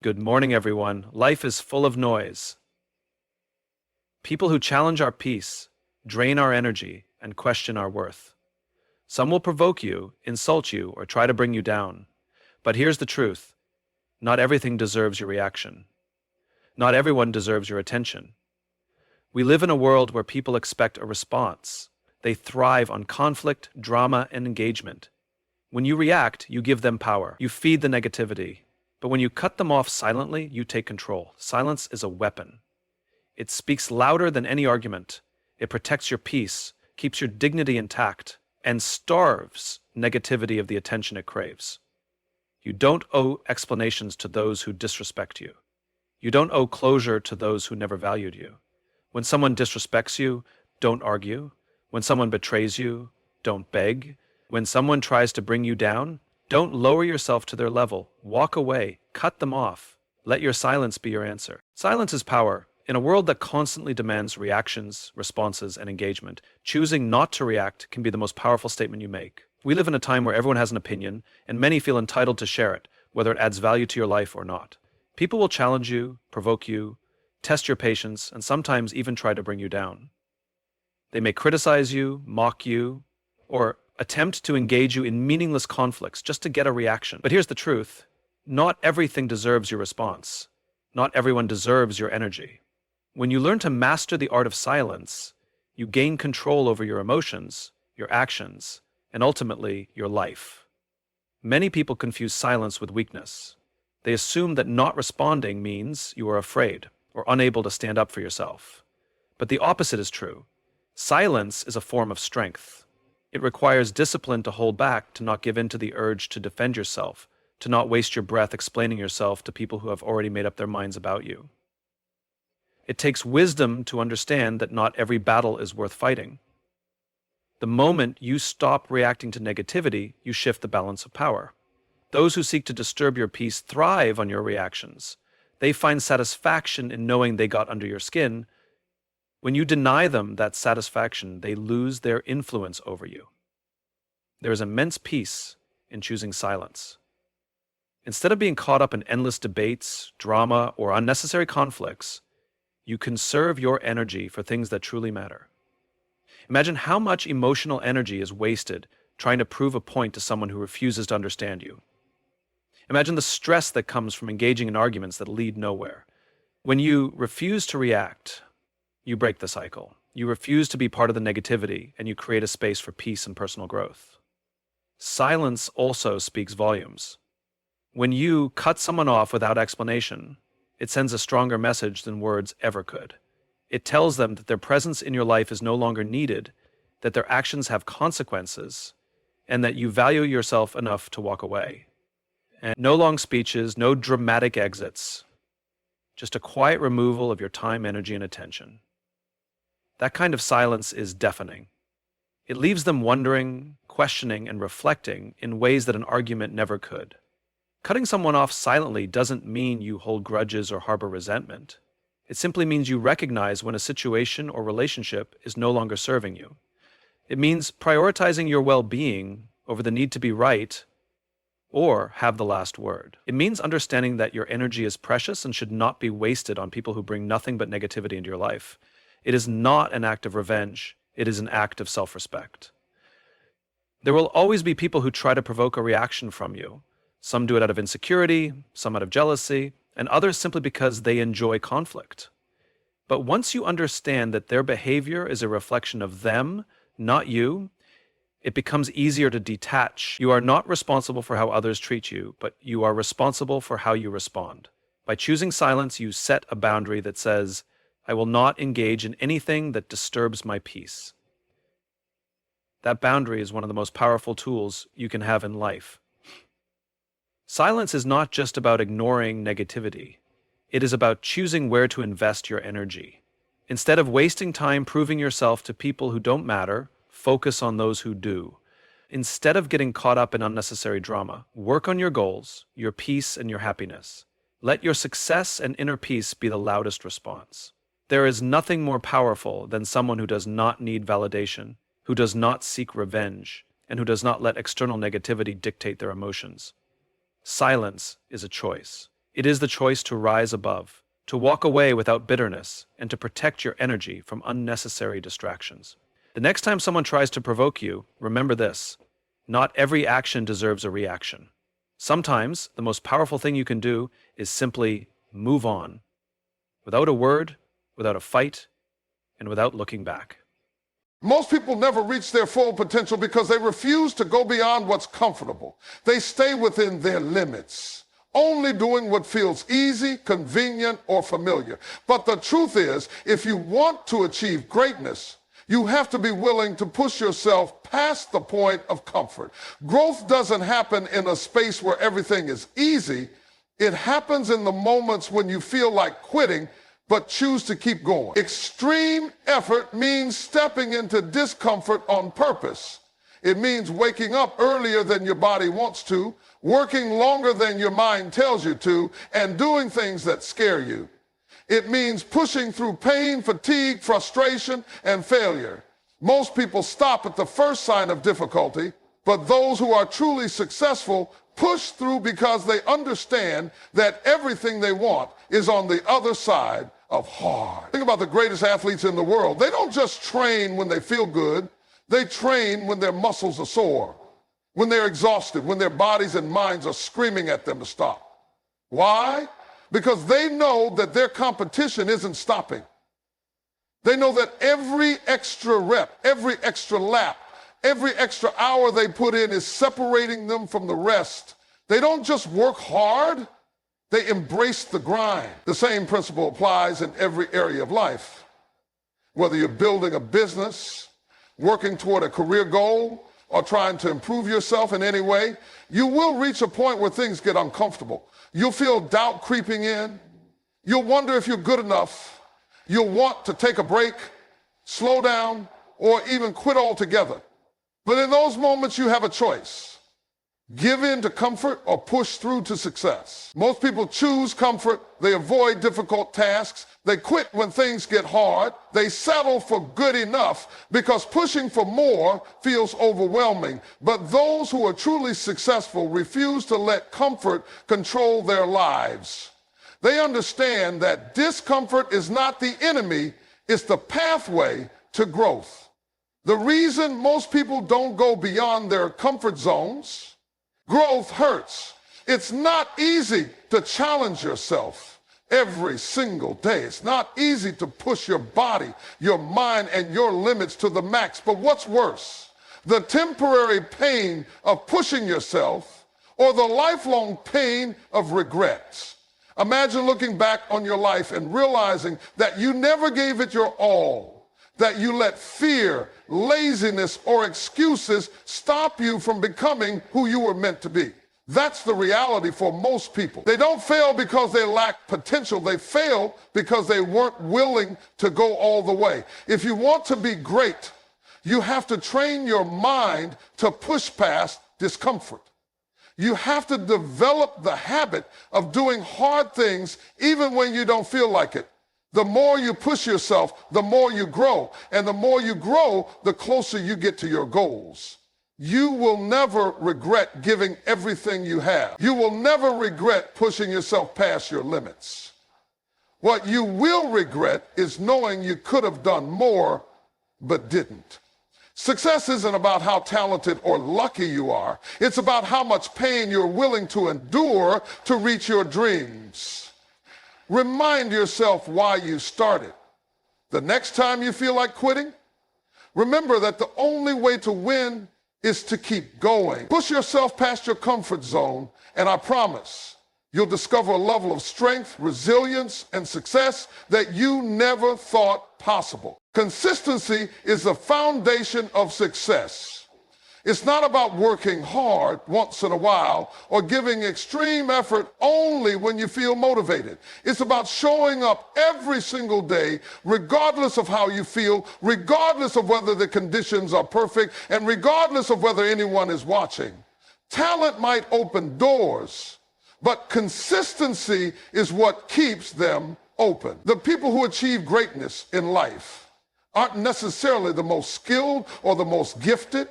Good morning, everyone. Life is full of noise. People who challenge our peace, drain our energy, and question our worth. Some will provoke you, insult you, or try to bring you down. But here's the truth. Not everything deserves your reaction. Not everyone deserves your attention. We live in a world where people expect a response. They thrive on conflict, drama, and engagement. When you react, you give them power. You feed the negativity. But when you cut them off silently, you take control. Silence is a weapon. It speaks louder than any argument. It protects your peace, keeps your dignity intact, and starves negativity of the attention it craves. You don't owe explanations to those who disrespect you. You don't owe closure to those who never valued you. When someone disrespects you, don't argue. When someone betrays you, don't beg. When someone tries to bring you down, don't lower yourself to their level. Walk away. Cut them off. Let your silence be your answer. Silence is power. In a world that constantly demands reactions, responses, and engagement, choosing not to react can be the most powerful statement you make. We live in a time where everyone has an opinion, and many feel entitled to share it, whether it adds value to your life or not. People will challenge you, provoke you, test your patience, and sometimes even try to bring you down. They may criticize you, mock you, or attempt to engage you in meaningless conflicts just to get a reaction. But here's the truth. Not everything deserves your response. Not everyone deserves your energy. When you learn to master the art of silence, you gain control over your emotions, your actions, and ultimately, your life. Many people confuse silence with weakness. They assume that not responding means you are afraid or unable to stand up for yourself. But the opposite is true. Silence is a form of strength. It requires discipline to hold back, to not give in to the urge to defend yourself, to not waste your breath explaining yourself to people who have already made up their minds about you. It takes wisdom to understand that not every battle is worth fighting. The moment you stop reacting to negativity, you shift the balance of power. Those who seek to disturb your peace thrive on your reactions. They find satisfaction in knowing they got under your skin. When you deny them that satisfaction, they lose their influence over you. There is immense peace in choosing silence. Instead of being caught up in endless debates, drama, or unnecessary conflicts, you conserve your energy for things that truly matter. Imagine how much emotional energy is wasted trying to prove a point to someone who refuses to understand you. Imagine the stress that comes from engaging in arguments that lead nowhere. When you refuse to react, you break the cycle. You refuse to be part of the negativity, and you create a space for peace and personal growth. Silence also speaks volumes. When you cut someone off without explanation, it sends a stronger message than words ever could. It tells them that their presence in your life is no longer needed, that their actions have consequences, and that you value yourself enough to walk away. And no long speeches, no dramatic exits, just a quiet removal of your time, energy, and attention. That kind of silence is deafening. It leaves them wondering, questioning, and reflecting in ways that an argument never could. Cutting someone off silently doesn't mean you hold grudges or harbor resentment. It simply means you recognize when a situation or relationship is no longer serving you. It means prioritizing your well-being over the need to be right or have the last word. It means understanding that your energy is precious and should not be wasted on people who bring nothing but negativity into your life. It is not an act of revenge. It is an act of self-respect. There will always be people who try to provoke a reaction from you. Some do it out of insecurity, some out of jealousy, and others simply because they enjoy conflict. But once you understand that their behavior is a reflection of them, not you, it becomes easier to detach. You are not responsible for how others treat you, but you are responsible for how you respond. By choosing silence, you set a boundary that says, I will not engage in anything that disturbs my peace. That boundary is one of the most powerful tools you can have in life. Silence is not just about ignoring negativity. It is about choosing where to invest your energy. Instead of wasting time proving yourself to people who don't matter, focus on those who do. Instead of getting caught up in unnecessary drama, work on your goals, your peace, and your happiness. Let your success and inner peace be the loudest response. There is nothing more powerful than someone who does not need validation, who does not seek revenge, and who does not let external negativity dictate their emotions. Silence is a choice. It is the choice to rise above, to walk away without bitterness, and to protect your energy from unnecessary distractions. The next time someone tries to provoke you, remember this: not every action deserves a reaction. Sometimes, the most powerful thing you can do is simply move on, without a word, without a fight, and without looking back. Most people never reach their full potential because they refuse to go beyond what's comfortable. They stay within their limits, only doing what feels easy, convenient, or familiar. But the truth is, if you want to achieve greatness, you have to be willing to push yourself past the point of comfort. Growth doesn't happen in a space where everything is easy. It happens in the moments when you feel like quitting, but choose to keep going. Extreme effort means stepping into discomfort on purpose. It means waking up earlier than your body wants to, working longer than your mind tells you to, and doing things that scare you. It means pushing through pain, fatigue, frustration, and failure. Most people stop at the first sign of difficulty, but those who are truly successful push through because they understand that everything they want is on the other side of hard. Think about the greatest athletes in the world. They don't just train when they feel good. They train when their muscles are sore, when they're exhausted, when their bodies and minds are screaming at them to stop. Why? Because they know that their competition isn't stopping. They know that every extra rep, every extra lap, every extra hour they put in is separating them from the rest. They don't just work hard, they embrace the grind. The same principle applies in every area of life. Whether you're building a business, working toward a career goal, or trying to improve yourself in any way, you will reach a point where things get uncomfortable. You'll feel doubt creeping in. You'll wonder if you're good enough. You'll want to take a break, slow down, or even quit altogether. But in those moments, you have a choice. Give in to comfort or push through to success. Most people choose comfort. They avoid difficult tasks. They quit when things get hard. They settle for good enough because pushing for more feels overwhelming. But those who are truly successful refuse to let comfort control their lives. They understand that discomfort is not the enemy, it's the pathway to growth. The reason most people don't go beyond their comfort zones: growth hurts. It's not easy to challenge yourself every single day. It's not easy to push your body, your mind, and your limits to the max. But what's worse, the temporary pain of pushing yourself or the lifelong pain of regrets? Imagine looking back on your life and realizing that you never gave it your all, that you let fear, laziness, or excuses stop you from becoming who you were meant to be. That's the reality for most people. They don't fail because they lack potential. They fail because they weren't willing to go all the way. If you want to be great, you have to train your mind to push past discomfort. You have to develop the habit of doing hard things even when you don't feel like it. The more you push yourself, the more you grow. And the more you grow, the closer you get to your goals. You will never regret giving everything you have. You will never regret pushing yourself past your limits. What you will regret is knowing you could have done more, but didn't. Success isn't about how talented or lucky you are. It's about how much pain you're willing to endure to reach your dreams. Remind yourself why you started. The next time you feel like quitting, remember that the only way to win is to keep going. Push yourself past your comfort zone, and I promise you'll discover a level of strength, resilience, and success that you never thought possible. Consistency is the foundation of success. It's not about working hard once in a while or giving extreme effort only when you feel motivated. It's about showing up every single day, regardless of how you feel, regardless of whether the conditions are perfect, and regardless of whether anyone is watching. Talent might open doors, but consistency is what keeps them open. The people who achieve greatness in life aren't necessarily the most skilled or the most gifted.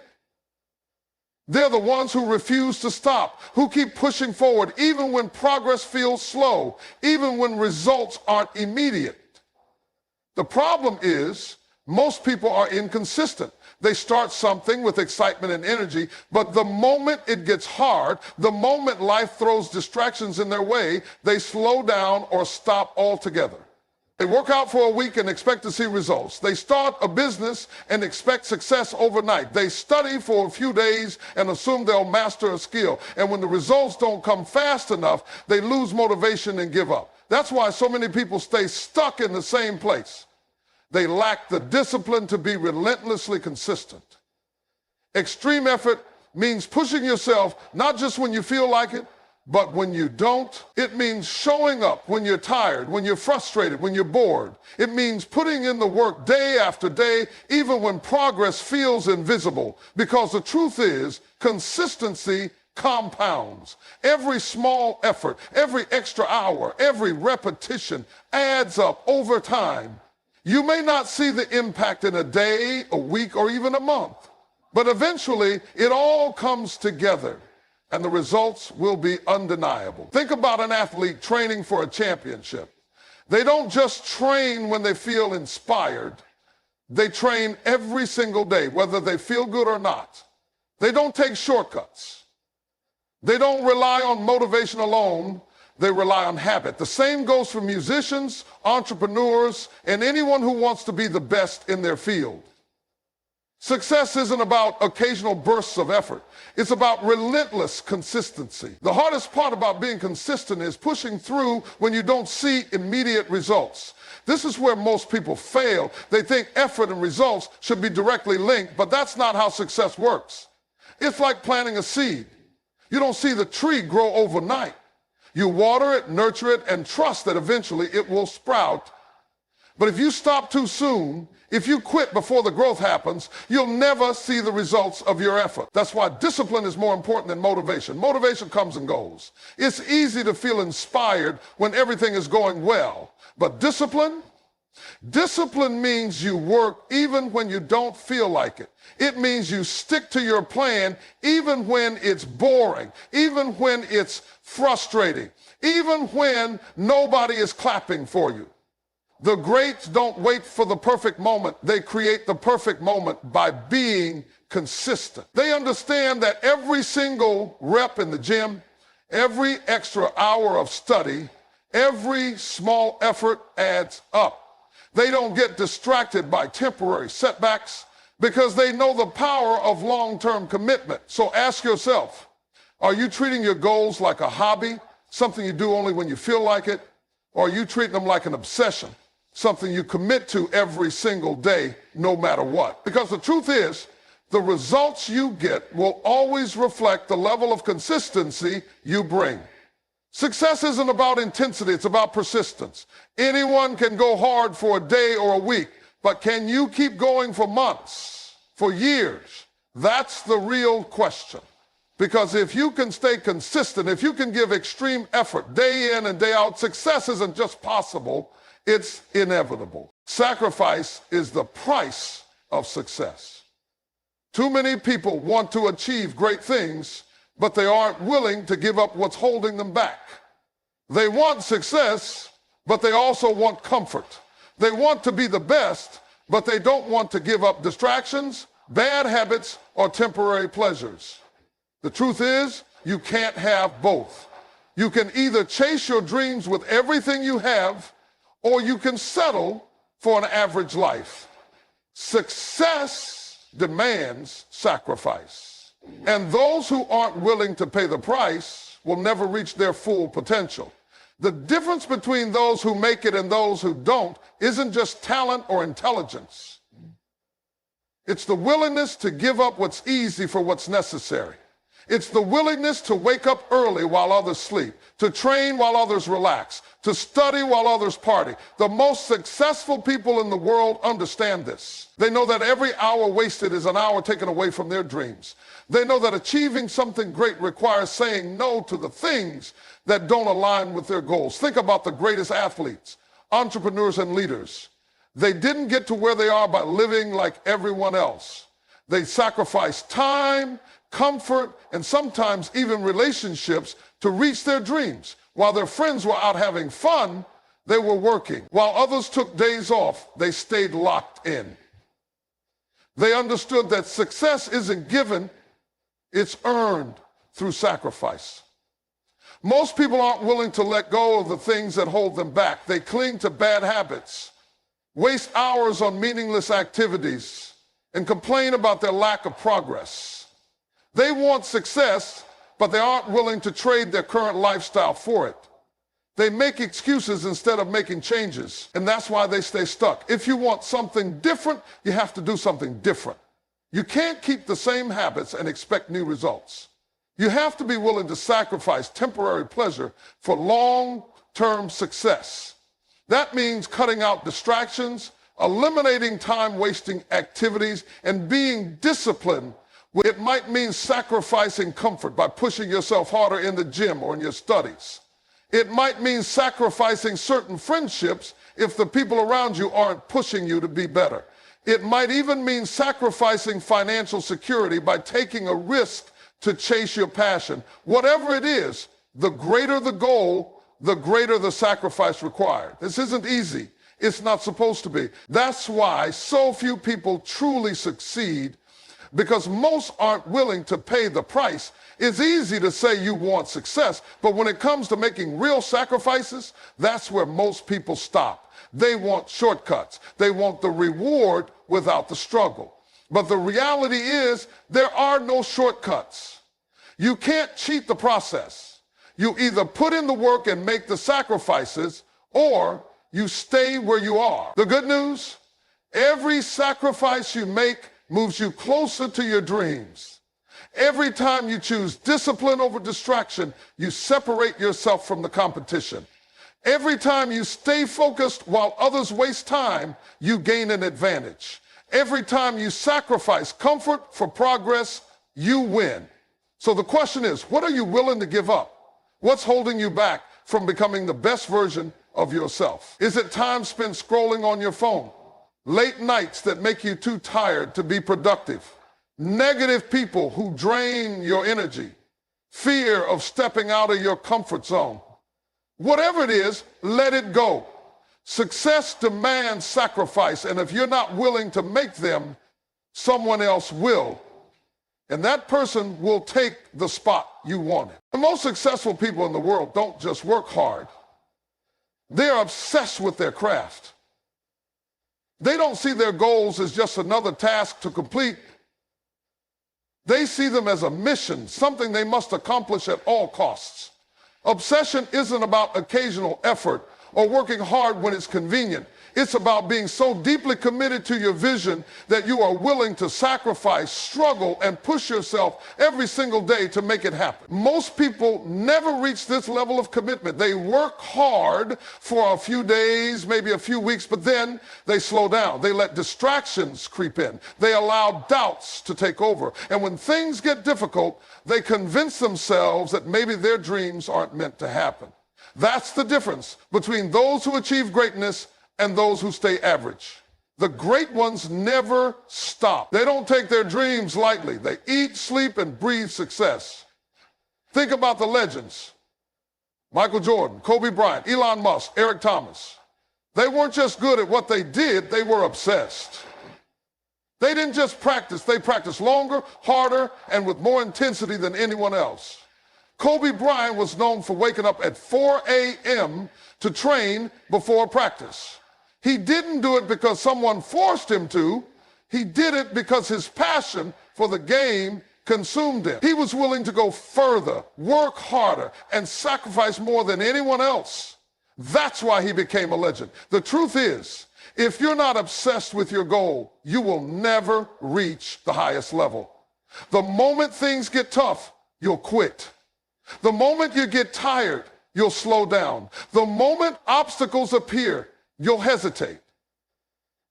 They're the ones who refuse to stop, who keep pushing forward even when progress feels slow, even when results aren't immediate. The problem is most people are inconsistent. They start something with excitement and energy, but the moment it gets hard, the moment life throws distractions in their way, they slow down or stop altogether. They work out for a week and expect to see results. They start a business and expect success overnight. They study for a few days and assume they'll master a skill. And when the results don't come fast enough, they lose motivation and give up. That's why so many people stay stuck in the same place. They lack the discipline to be relentlessly consistent. Extreme effort means pushing yourself not just when you feel like it, but when you don't. It means showing up when you're tired, when you're frustrated, when you're bored. It means putting in the work day after day, even when progress feels invisible. Because the truth is, consistency compounds. Every small effort, every extra hour, every repetition adds up over time. You may not see the impact in a day, a week, or even a month, but eventually it all comes together and the results will be undeniable. Think about an athlete training for a championship. They don't just train when they feel inspired. They train every single day, whether they feel good or not. They don't take shortcuts. They don't rely on motivation alone. They rely on habit. The same goes for musicians, entrepreneurs, and anyone who wants to be the best in their field. Success isn't about occasional bursts of effort. It's about relentless consistency. The hardest part about being consistent is pushing through when you don't see immediate results. This is where most people fail. They think effort and results should be directly linked, but that's not how success works. It's like planting a seed. You don't see the tree grow overnight. You water it, nurture it, and trust that eventually it will sprout. But if you stop too soon, if you quit before the growth happens, you'll never see the results of your effort. That's why discipline is more important than motivation. Motivation comes and goes. It's easy to feel inspired when everything is going well. But discipline means you work even when you don't feel like it. It means you stick to your plan even when it's boring, even when it's frustrating, even when nobody is clapping for you. The greats don't wait for the perfect moment. They create the perfect moment by being consistent. They understand that every single rep in the gym, every extra hour of study, every small effort adds up. They don't get distracted by temporary setbacks because they know the power of long-term commitment. So ask yourself, are you treating your goals like a hobby, something you do only when you feel like it? Or are you treating them like an obsession, something you commit to every single day, no matter what? Because the truth is, the results you get will always reflect the level of consistency you bring. Success isn't about intensity, it's about persistence. Anyone can go hard for a day or a week, but can you keep going for months, for years? That's the real question. Because if you can stay consistent, if you can give extreme effort day in and day out, success isn't just possible, it's inevitable. Sacrifice is the price of success. Too many people want to achieve great things, but they aren't willing to give up what's holding them back. They want success, but they also want comfort. They want to be the best, but they don't want to give up distractions, bad habits, or temporary pleasures. The truth is, you can't have both. You can either chase your dreams with everything you have, or you can settle for an average life. Success demands sacrifice. And those who aren't willing to pay the price will never reach their full potential. The difference between those who make it and those who don't isn't just talent or intelligence. It's the willingness to give up what's easy for what's necessary. It's the willingness to wake up early while others sleep, to train while others relax, to study while others party. The most successful people in the world understand this. They know that every hour wasted is an hour taken away from their dreams. They know that achieving something great requires saying no to the things that don't align with their goals. Think about the greatest athletes, entrepreneurs, and leaders. They didn't get to where they are by living like everyone else. They sacrificed time, comfort, and sometimes even relationships to reach their dreams. While their friends were out having fun, they were working. While others took days off, they stayed locked in. They understood that success isn't given, it's earned through sacrifice. Most people aren't willing to let go of the things that hold them back. They cling to bad habits, waste hours on meaningless activities, and complain about their lack of progress. They want success, but they aren't willing to trade their current lifestyle for it. They make excuses instead of making changes, and that's why they stay stuck. If you want something different, you have to do something different. You can't keep the same habits and expect new results. You have to be willing to sacrifice temporary pleasure for long-term success. That means cutting out distractions, eliminating time-wasting activities, and being disciplined. It might mean sacrificing comfort by pushing yourself harder in the gym or in your studies. It might mean sacrificing certain friendships if the people around you aren't pushing you to be better. It might even mean sacrificing financial security by taking a risk to chase your passion. Whatever it is, the greater the goal, the greater the sacrifice required. This isn't easy. It's not supposed to be. That's why so few people truly succeed, because most aren't willing to pay the price. It's easy to say you want success, but when it comes to making real sacrifices, that's where most people stop. They want shortcuts. They want the reward without the struggle. But the reality is there are no shortcuts. You can't cheat the process. You either put in the work and make the sacrifices, or you stay where you are. The good news, every sacrifice you make moves you closer to your dreams. Every time you choose discipline over distraction, you separate yourself from the competition. Every time you stay focused while others waste time, you gain an advantage. Every time you sacrifice comfort for progress, you win. So the question is, what are you willing to give up? What's holding you back from becoming the best version of yourself? Is it time spent scrolling on your phone? Late nights that make you too tired to be productive? Negative people who drain your energy? Fear of stepping out of your comfort zone? Whatever it is, let it go. Success demands sacrifice, and if you're not willing to make them, someone else will. And that person will take the spot you wanted. The most successful people in the world don't just work hard. They're obsessed with their craft. They don't see their goals as just another task to complete. They see them as a mission, something they must accomplish at all costs. Obsession isn't about occasional effort or working hard when it's convenient. It's about being so deeply committed to your vision that you are willing to sacrifice, struggle, and push yourself every single day to make it happen. Most people never reach this level of commitment. They work hard for a few days, maybe a few weeks, but then they slow down. They let distractions creep in. They allow doubts to take over. And when things get difficult, they convince themselves that maybe their dreams aren't meant to happen. That's the difference between those who achieve greatness and those who stay average. The great ones never stop. They don't take their dreams lightly. They eat, sleep, and breathe success. Think about the legends. Michael Jordan, Kobe Bryant, Elon Musk, Eric Thomas. They weren't just good at what they did, they were obsessed. They didn't just practice, they practiced longer, harder, and with more intensity than anyone else. Kobe Bryant was known for waking up at 4 a.m. to train before practice. He didn't do it because someone forced him to. He did it because his passion for the game consumed him. He was willing to go further, work harder, and sacrifice more than anyone else. That's why he became a legend. The truth is, if you're not obsessed with your goal, you will never reach the highest level. The moment things get tough, you'll quit. The moment you get tired, you'll slow down. The moment obstacles appear, you'll hesitate.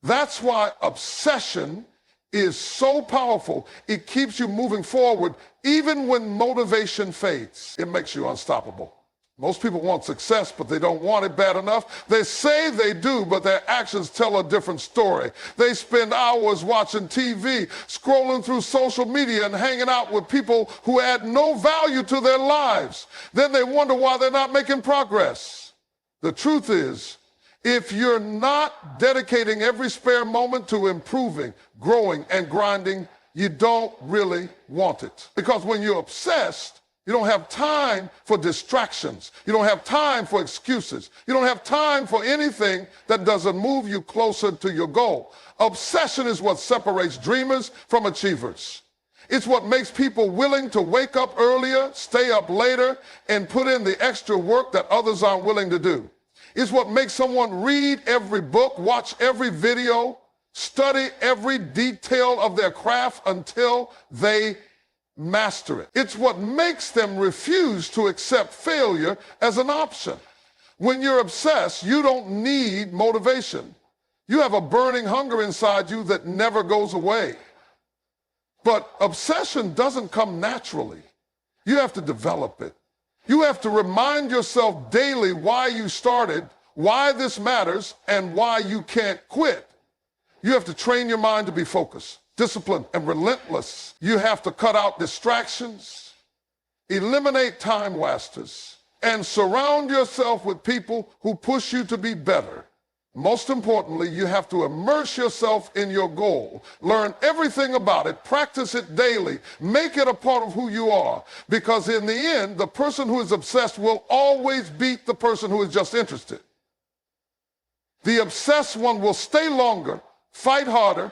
That's why obsession is so powerful. It keeps you moving forward even when motivation fades. It makes you unstoppable. Most people want success, but they don't want it bad enough. They say they do, but their actions tell a different story. They spend hours watching TV, scrolling through social media, and hanging out with people who add no value to their lives. Then they wonder why they're not making progress. The truth is, if you're not dedicating every spare moment to improving, growing, and grinding, you don't really want it. Because when you're obsessed, you don't have time for distractions. You don't have time for excuses. You don't have time for anything that doesn't move you closer to your goal. Obsession is what separates dreamers from achievers. It's what makes people willing to wake up earlier, stay up later, and put in the extra work that others aren't willing to do. It's what makes someone read every book, watch every video, study every detail of their craft until they master it. It's what makes them refuse to accept failure as an option. When you're obsessed, you don't need motivation. You have a burning hunger inside you that never goes away. But obsession doesn't come naturally. You have to develop it. You have to remind yourself daily why you started, why this matters, and why you can't quit. You have to train your mind to be focused, disciplined, and relentless. You have to cut out distractions, eliminate time wasters, and surround yourself with people who push you to be better. Most importantly, you have to immerse yourself in your goal. Learn everything about it, practice it daily, make it a part of who you are. Because in the end, the person who is obsessed will always beat the person who is just interested. The obsessed one will stay longer, fight harder,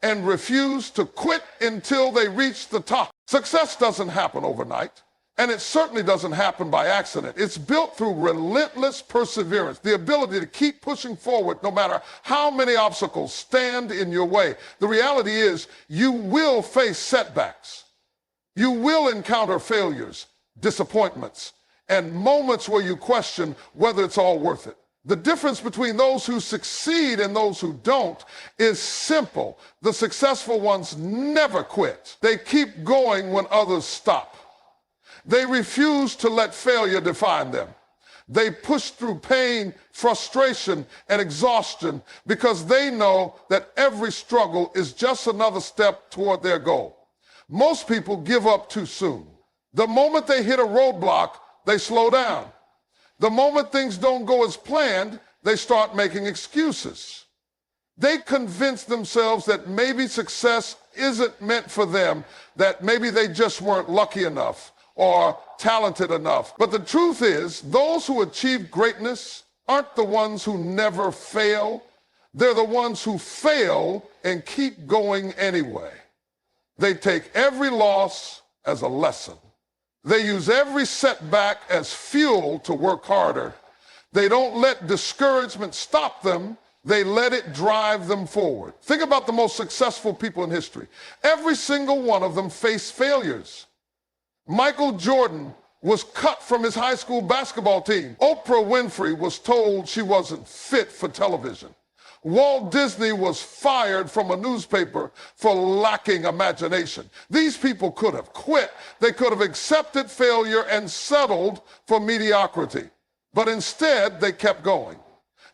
and refuse to quit until they reach the top. Success doesn't happen overnight, and it certainly doesn't happen by accident. It's built through relentless perseverance, the ability to keep pushing forward no matter how many obstacles stand in your way. The reality is, you will face setbacks. You will encounter failures, disappointments, and moments where you question whether it's all worth it. The difference between those who succeed and those who don't is simple. The successful ones never quit. They keep going when others stop. They refuse to let failure define them. They push through pain, frustration, and exhaustion because they know that every struggle is just another step toward their goal. Most people give up too soon. The moment they hit a roadblock, they slow down. The moment things don't go as planned, they start making excuses. They convince themselves that maybe success isn't meant for them, that maybe they just weren't lucky enough or talented enough. But the truth is, those who achieve greatness aren't the ones who never fail. They're the ones who fail and keep going anyway. They take every loss as a lesson. They use every setback as fuel to work harder. They don't let discouragement stop them. They let it drive them forward. Think about the most successful people in history. Every single one of them faced failures. Michael Jordan was cut from his high school basketball team. Oprah Winfrey was told she wasn't fit for television. Walt Disney was fired from a newspaper for lacking imagination. These people could have quit. They could have accepted failure and settled for mediocrity. But instead, they kept going.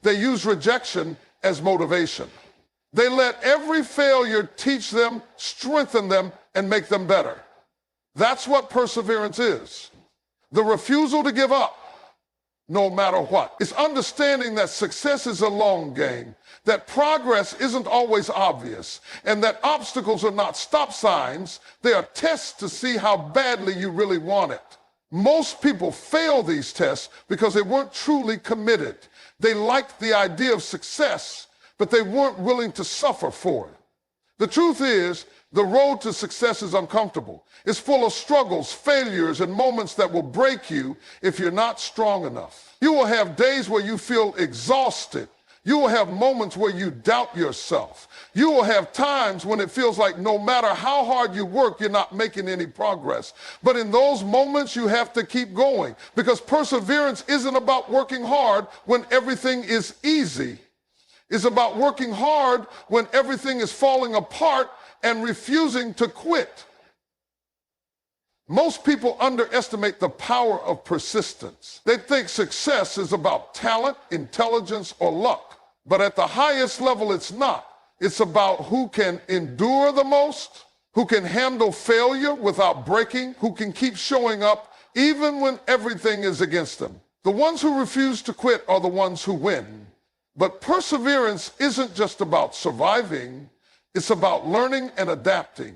They used rejection as motivation. They let every failure teach them, strengthen them, and make them better. That's what perseverance is. The refusal to give up, no matter what. It's understanding that success is a long game, that progress isn't always obvious, and that obstacles are not stop signs. They are tests to see how badly you really want it. Most people fail these tests because they weren't truly committed. They liked the idea of success, but they weren't willing to suffer for it. The truth is, the road to success is uncomfortable. It's full of struggles, failures, and moments that will break you if you're not strong enough. You will have days where you feel exhausted. You will have moments where you doubt yourself. You will have times when it feels like no matter how hard you work, you're not making any progress. But in those moments, you have to keep going, because perseverance isn't about working hard when everything is easy. It's about working hard when everything is falling apart and refusing to quit. Most people underestimate the power of persistence. They think success is about talent, intelligence, or luck. But at the highest level, it's not. It's about who can endure the most, who can handle failure without breaking, who can keep showing up even when everything is against them. The ones who refuse to quit are the ones who win. But perseverance isn't just about surviving, it's about learning and adapting.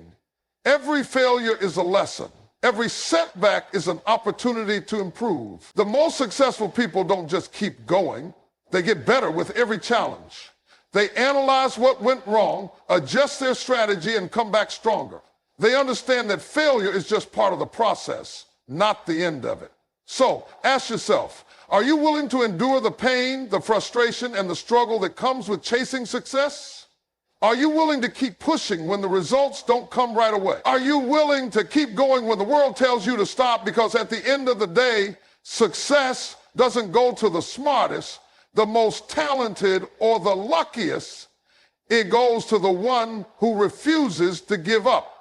Every failure is a lesson. Every setback is an opportunity to improve. The most successful people don't just keep going, they get better with every challenge. They analyze what went wrong, adjust their strategy, and come back stronger. They understand that failure is just part of the process, not the end of it. So, ask yourself, are you willing to endure the pain, the frustration, and the struggle that comes with chasing success? Are you willing to keep pushing when the results don't come right away? Are you willing to keep going when the world tells you to stop? Because at the end of the day, success doesn't go to the smartest, the most talented, or the luckiest. It goes to the one who refuses to give up.